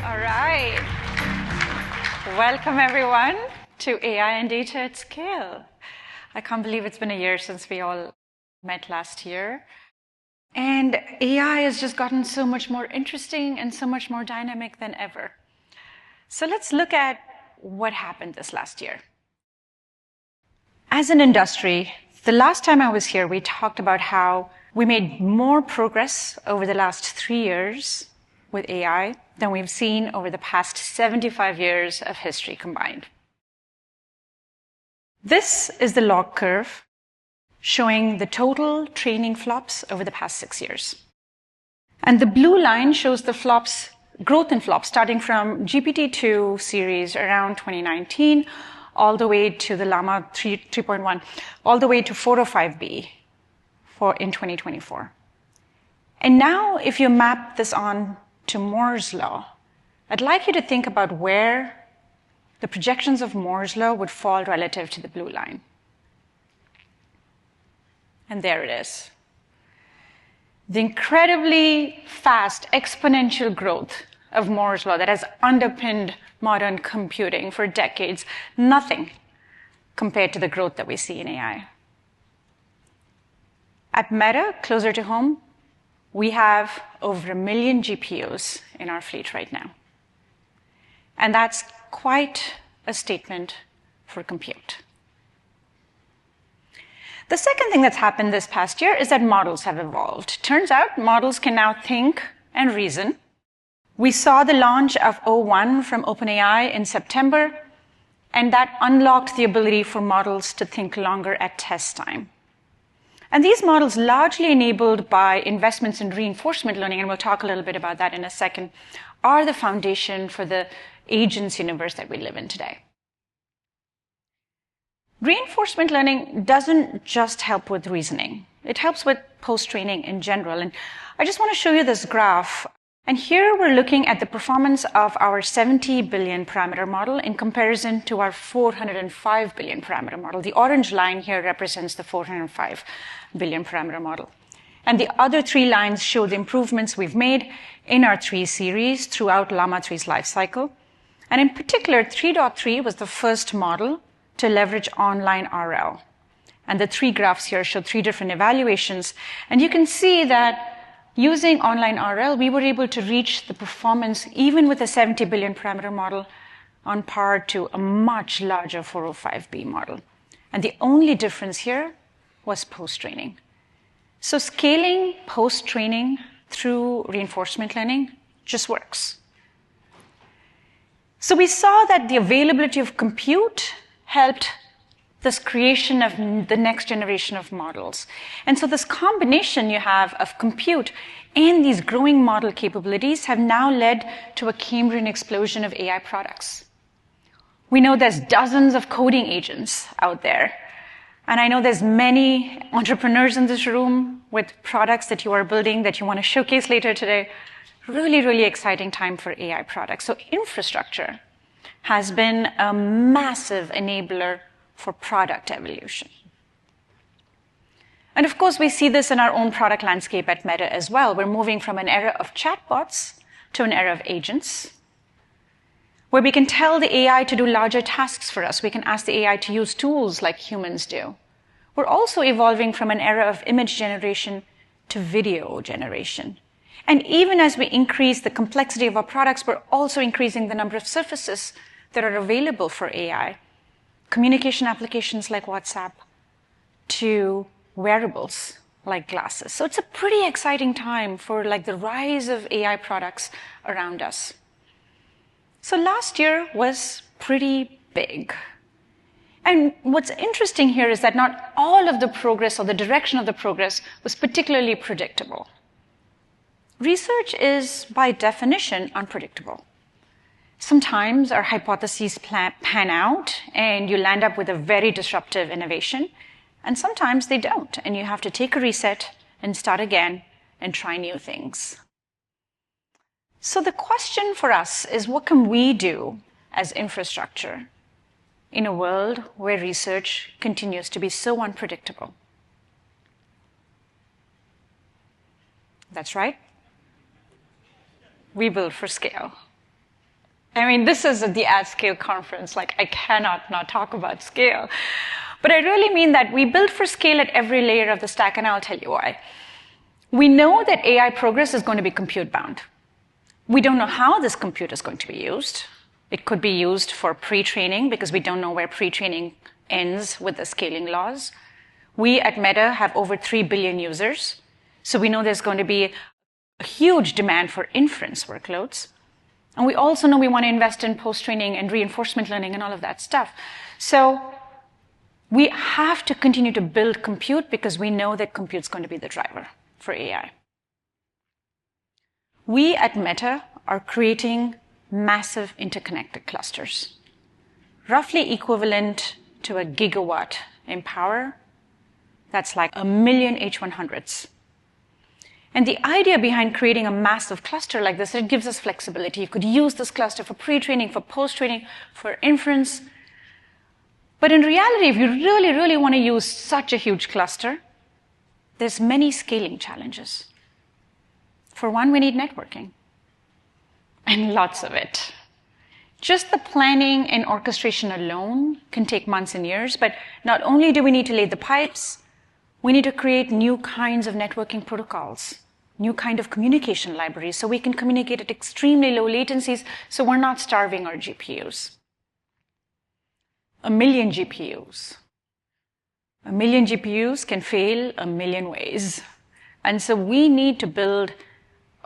All right. Welcome, everyone, to AI and Data at Scale. I can't believe it's been a year since we all met last year. And AI has just gotten so much more interesting and so much more dynamic than ever. So let's look at what happened this last year. As an industry, the last time I was here, we talked about how we made more progress over the last 3 years with AI than we've seen over the past 75 years of history combined. This is the log curve showing the total training flops over the past 6 years. And the blue line shows the flops, growth in flops, starting from GPT-2 series around 2019, all the way to the Llama 3.1, all the way to 405B in 2024. And now, if you map this on to Moore's law, I'd like you to think about where the projections of Moore's law would fall relative to the blue line. And there it is. The incredibly fast exponential growth of Moore's law that has underpinned modern computing for decades, nothing compared to the growth that we see in AI. At Meta, closer to home, we have over 1 million GPUs in our fleet right now. And that's quite a statement for compute. The second thing that's happened this past year is that models have evolved. Turns out models can now think and reason. We saw the launch of O1 from OpenAI in September, and that unlocked the ability for models to think longer at test time. And these models, largely enabled by investments in reinforcement learning, and we'll talk a little bit about that in a second, are the foundation for the agents universe that we live in today. Reinforcement learning doesn't just help with reasoning. It helps with post-training in general. And I just want to show you this graph. And here we're looking at the performance of our 70 billion parameter model in comparison to our 405 billion parameter model. The orange line here represents the 405 billion parameter model. And the other 3 lines show the improvements we've made in our 3 series throughout Llama 3's life cycle. And in particular, 3.3 was the first model to leverage online RL. And the 3 graphs here show 3 different evaluations. And you can see that using online RL, we were able to reach the performance, even with a 70 billion parameter model, on par to a much larger 405B model. And the only difference here was post-training. So scaling post-training through reinforcement learning just works. So we saw that the availability of compute helped this creation of the next generation of models. And so this combination you have of compute and these growing model capabilities have now led to a Cambrian explosion of AI products. We know there's dozens of coding agents out there. And I know there's many entrepreneurs in this room with products that you are building that you want to showcase later today. Really, really exciting time for AI products. So infrastructure has been a massive enabler for product evolution. And of course, we see this in our own product landscape at Meta as well. We're moving from an era of chatbots to an era of agents, where we can tell the AI to do larger tasks for us. We can ask the AI to use tools like humans do. We're also evolving from an era of image generation to video generation. And even as we increase the complexity of our products, we're also increasing the number of surfaces that are available for AI. Communication applications like WhatsApp to wearables like glasses. So it's a pretty exciting time for the rise of AI products around us. So last year was pretty big. And what's interesting here is that not all of the progress or the direction of the progress was particularly predictable. Research is, by definition, unpredictable. Sometimes our hypotheses pan out and you land up with a very disruptive innovation, and sometimes they don't, and you have to take a reset and start again and try new things. So the question for us is, what can we do as infrastructure in a world where research continues to be so unpredictable? That's right. We build for scale. I mean, this is the at-scale conference. Like, I cannot not talk about scale. But I really mean that we build for scale at every layer of the stack, and I'll tell you why. We know that AI progress is going to be compute-bound. We don't know how this compute is going to be used. It could be used for pre-training, because we don't know where pre-training ends with the scaling laws. We at Meta have over 3 billion users, so we know there's going to be a huge demand for inference workloads. And we also know we want to invest in post-training and reinforcement learning and all of that stuff. So we have to continue to build compute because we know that compute's going to be the driver for AI. We at Meta are creating massive interconnected clusters, roughly equivalent to a gigawatt in power. That's like 1 million H100s. And the idea behind creating a massive cluster like this, it gives us flexibility. You could use this cluster for pre-training, for post-training, for inference. But in reality, if you really, really want to use such a huge cluster, there's many scaling challenges. For one, we need networking. And lots of it. Just the planning and orchestration alone can take months and years, but not only do we need to lay the pipes, we need to create new kinds of networking protocols, new kind of communication libraries, so we can communicate at extremely low latencies, so we're not starving our GPUs. 1 million GPUs. 1 million GPUs can fail 1 million ways. And so we need to build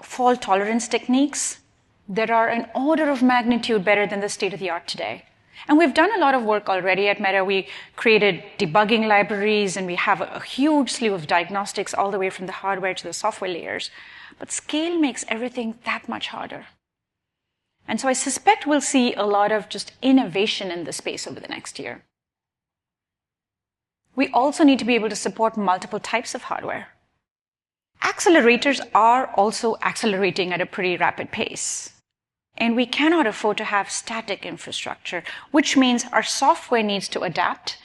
fault tolerance techniques that are an order of magnitude better than the state of the art today. And we've done a lot of work already at Meta. We created debugging libraries, and we have a huge slew of diagnostics all the way from the hardware to the software layers. But scale makes everything that much harder. And so I suspect we'll see a lot of just innovation in this space over the next year. We also need to be able to support multiple types of hardware. Accelerators are also accelerating at a pretty rapid pace. And we cannot afford to have static infrastructure, which means our software needs to adapt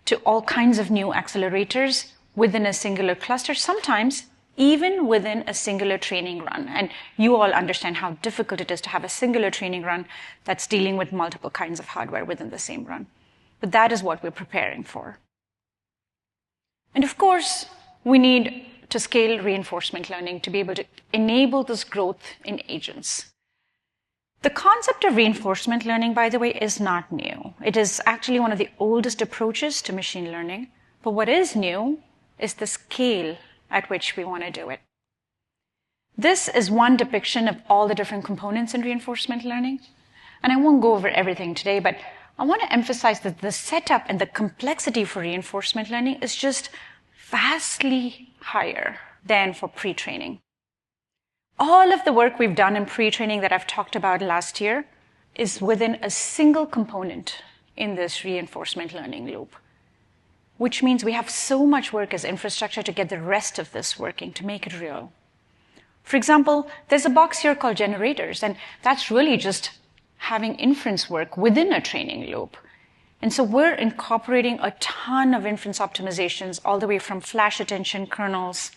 to all kinds of new accelerators within a singular cluster, sometimes even within a singular training run. And you all understand how difficult it is to have a singular training run that's dealing with multiple kinds of hardware within the same run. But that is what we're preparing for. And of course, we need to scale reinforcement learning to be able to enable this growth in agents. The concept of reinforcement learning, by the way, is not new. It is actually one of the oldest approaches to machine learning. But what is new is the scale at which we want to do it. This is one depiction of all the different components in reinforcement learning. And I won't go over everything today, but I want to emphasize that the setup and the complexity for reinforcement learning is just vastly higher than for pre-training. All of the work we've done in pre-training that I've talked about last year is within a single component in this reinforcement learning loop, which means we have so much work as infrastructure to get the rest of this working, to make it real. For example, there's a box here called generators, and that's really just having inference work within a training loop. And so we're incorporating a ton of inference optimizations all the way from flash attention kernels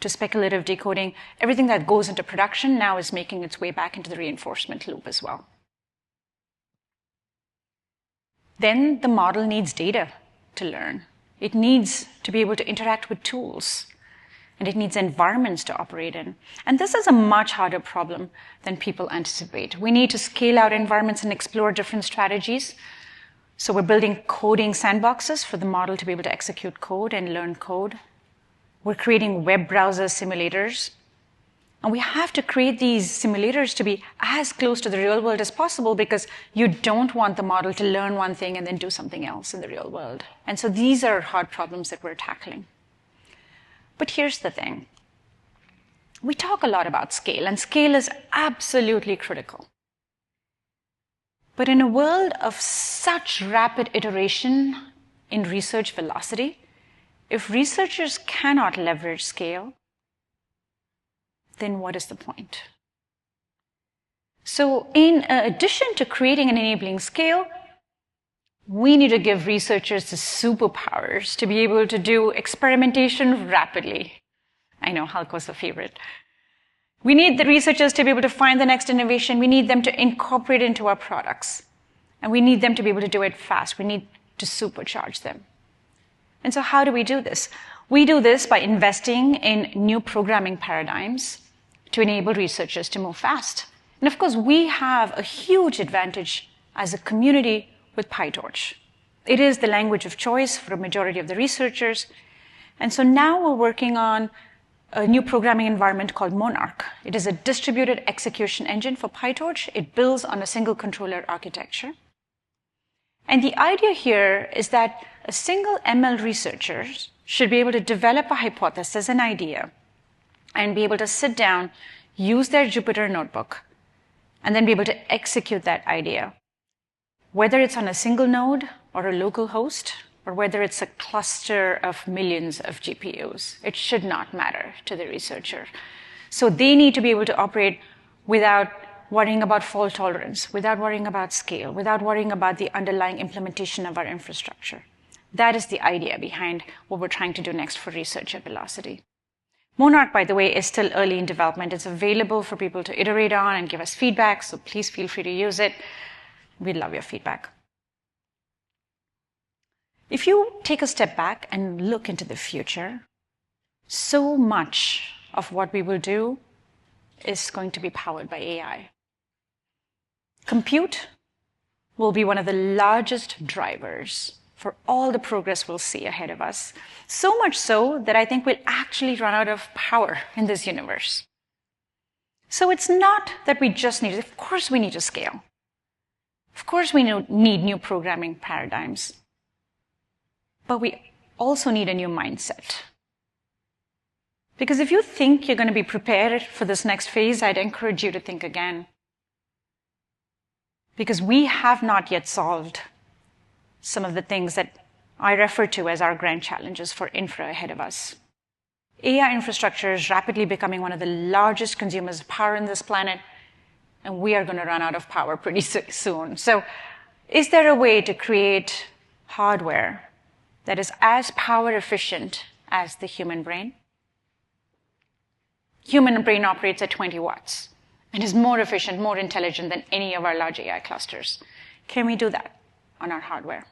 to speculative decoding. Everything that goes into production now is making its way back into the reinforcement loop as well. Then the model needs data to learn. It needs to be able to interact with tools, and it needs environments to operate in. And this is a much harder problem than people anticipate. We need to scale out environments and explore different strategies. So we're building coding sandboxes for the model to be able to execute code and learn code. We're creating web browser simulators. And we have to create these simulators to be as close to the real world as possible, because you don't want the model to learn one thing and then do something else in the real world. And so these are hard problems that we're tackling. But here's the thing. We talk a lot about scale, and scale is absolutely critical. But in a world of such rapid iteration in research velocity, if researchers cannot leverage scale, then what is the point? So in addition to creating and enabling scale, we need to give researchers the superpowers to be able to do experimentation rapidly. I know, Hulk was a favorite. We need the researchers to be able to find the next innovation. We need them to incorporate it into our products. And we need them to be able to do it fast. We need to supercharge them. And so how do we do this? We do this by investing in new programming paradigms to enable researchers to move fast. And of course, we have a huge advantage as a community with PyTorch. It is the language of choice for a majority of the researchers. And so now we're working on a new programming environment called Monarch. It is a distributed execution engine for PyTorch. It builds on a single controller architecture. And the idea here is that a single ML researcher should be able to develop a hypothesis, an idea, and be able to sit down, use their Jupyter notebook, and then be able to execute that idea. Whether it's on a single node or a local host, or whether it's a cluster of millions of GPUs, it should not matter to the researcher. So they need to be able to operate without worrying about fault tolerance, without worrying about scale, without worrying about the underlying implementation of our infrastructure. That is the idea behind what we're trying to do next for research at Velocity. Monarch, by the way, is still early in development. It's available for people to iterate on and give us feedback, so please feel free to use it. We'd love your feedback. If you take a step back and look into the future, so much of what we will do is going to be powered by AI. Compute will be one of the largest drivers for all the progress we'll see ahead of us. So much so that I think we'll actually run out of power in this universe. So it's not that we just need, of course we need to scale. Of course we need new programming paradigms. But we also need a new mindset. Because if you think you're going to be prepared for this next phase, I'd encourage you to think again. Because we have not yet solved some of the things that I refer to as our grand challenges for infra ahead of us. AI infrastructure is rapidly becoming one of the largest consumers of power on this planet, and we are going to run out of power pretty soon. So is there a way to create hardware that is as power efficient as the human brain? Human brain operates at 20 watts and is more efficient, more intelligent than any of our large AI clusters. Can we do that on our hardware?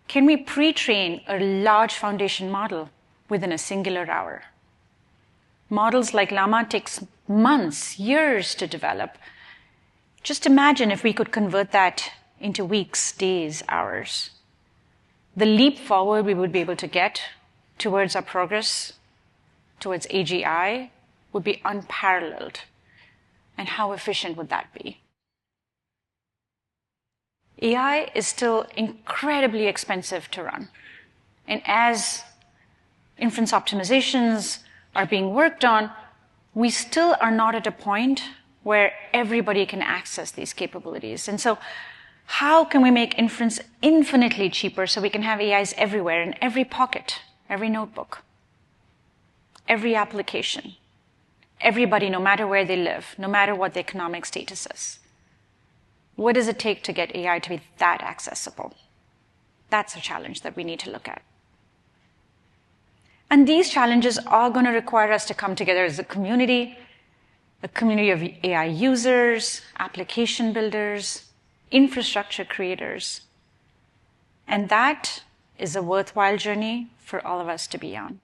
Can we pre-train a large foundation model within a singular hour? Models like Llama takes months, years to develop. Just imagine if we could convert that into weeks, days, hours. The leap forward we would be able to get towards our progress, towards AGI, would be unparalleled. And how efficient would that be? AI is still incredibly expensive to run. And as inference optimizations are being worked on, we still are not at a point where everybody can access these capabilities. And so how can we make inference infinitely cheaper so we can have AIs everywhere, in every pocket, every notebook, every application, everybody, no matter where they live, no matter what the economic status is? What does it take to get AI to be that accessible? That's a challenge that we need to look at. And these challenges are going to require us to come together as a community of AI users, application builders, infrastructure creators. And that is a worthwhile journey for all of us to be on.